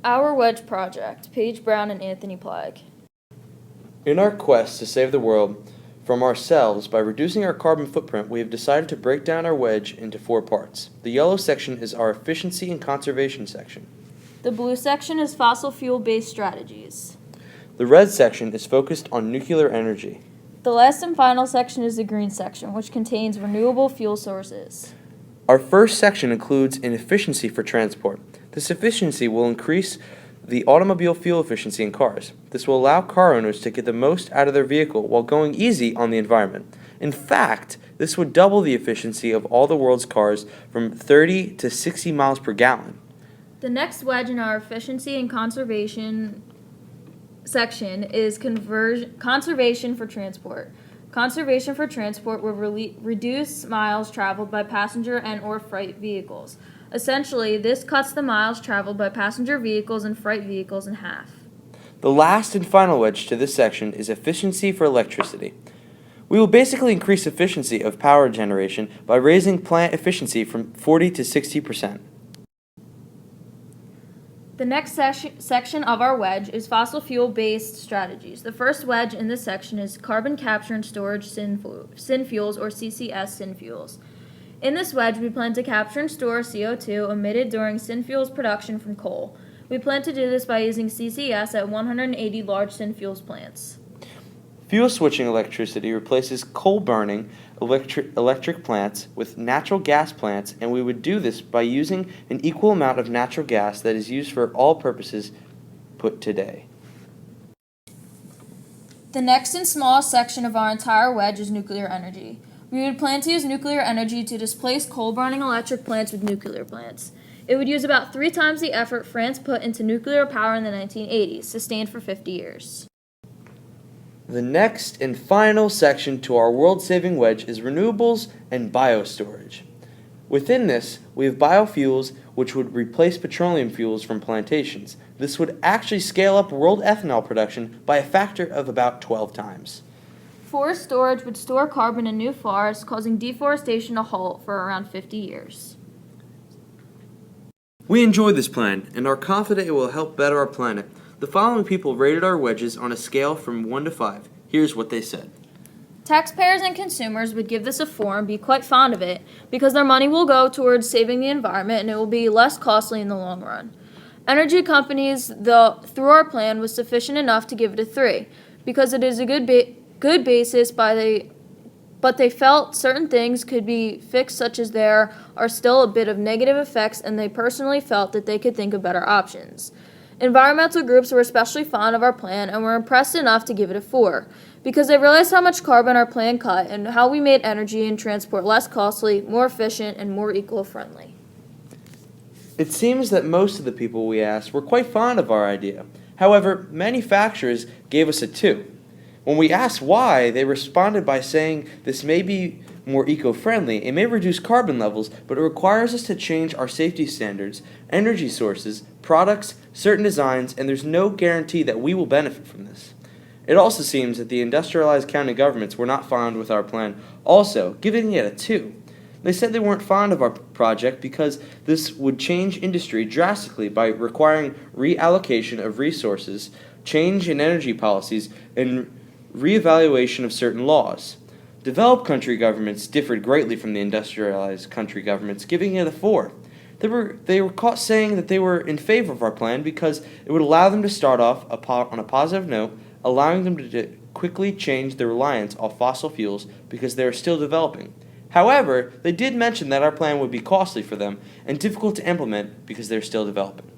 Our Wedge project, Paige Brown and Anthony Plaag. In our quest to save the world from ourselves by reducing our carbon footprint, we have decided to break down our wedge into 4 parts. The yellow section is our efficiency and conservation section. The blue section is fossil fuel-based strategies. The red section is focused on nuclear energy. The last and final section is the green section, which contains renewable fuel sources. Our first section includes an efficiency for transport. This efficiency will increase the automobile fuel efficiency in cars. This will allow car owners to get the most out of their vehicle while going easy on the environment. In fact, this would double the efficiency of all the world's cars from 30 to 60 miles per gallon. The next wedge in our efficiency and conservation section is conservation for transport. Conservation for transport will reduce miles traveled by passenger and or freight vehicles. Essentially, this cuts the miles traveled by passenger vehicles and freight vehicles in half. The last and final wedge to this section is efficiency for electricity. We will basically increase efficiency of power generation by raising plant efficiency from 40 to 60%. The next section of our wedge is fossil fuel-based strategies. The first wedge in this section is carbon capture and storage synfuels, or CCS synfuels. In this wedge, we plan to capture and store CO2 emitted during synfuels production from coal. We plan to do this by using CCS at 180 large synfuels plants. Fuel switching electricity replaces coal-burning electric plants with natural gas plants, and we would do this by using an equal amount of natural gas that is used for all purposes put today. The next and smallest section of our entire wedge is nuclear energy. We would plan to use nuclear energy to displace coal-burning electric plants with nuclear plants. It would use about 3 times the effort France put into nuclear power in the 1980s, sustained for 50 years. The next and final section to our world-saving wedge is renewables and biostorage. Within this, we have biofuels, which would replace petroleum fuels from plantations. This would actually scale up world ethanol production by a factor of about 12 times. Forest storage would store carbon in new forests, causing deforestation to halt for around 50 years. We enjoy this plan and are confident it will help better our planet. The following people rated our wedges on a scale from 1 to 5. Here's what they said. Taxpayers and consumers would give this a 4 and be quite fond of it because their money will go towards saving the environment and it will be less costly in the long run. Energy companies, through our plan, was sufficient enough to give it a 3 because it is a good basis, but they felt certain things could be fixed, such as there are still a bit of negative effects, and they personally felt that they could think of better options. Environmental groups were especially fond of our plan and were impressed enough to give it a 4 because they realized how much carbon our plan cut and how we made energy and transport less costly, more efficient, and more eco-friendly. It seems that most of the people we asked were quite fond of our idea. However, manufacturers gave us a 2. When we asked why, they responded by saying this may be more eco-friendly, it may reduce carbon levels, but it requires us to change our safety standards, energy sources, products, certain designs, and there's no guarantee that we will benefit from this. It also seems that the industrialized county governments were not fond with our plan, also giving it a 2. They said they weren't fond of our project because this would change industry drastically by requiring reallocation of resources, change in energy policies, and reevaluation of certain laws. Developed country governments differed greatly from the industrialized country governments, giving it a 4. They were caught saying that they were in favor of our plan because it would allow them to start off on a positive note, allowing them to quickly change their reliance on fossil fuels because they are still developing. However, they did mention that our plan would be costly for them and difficult to implement because they're still developing.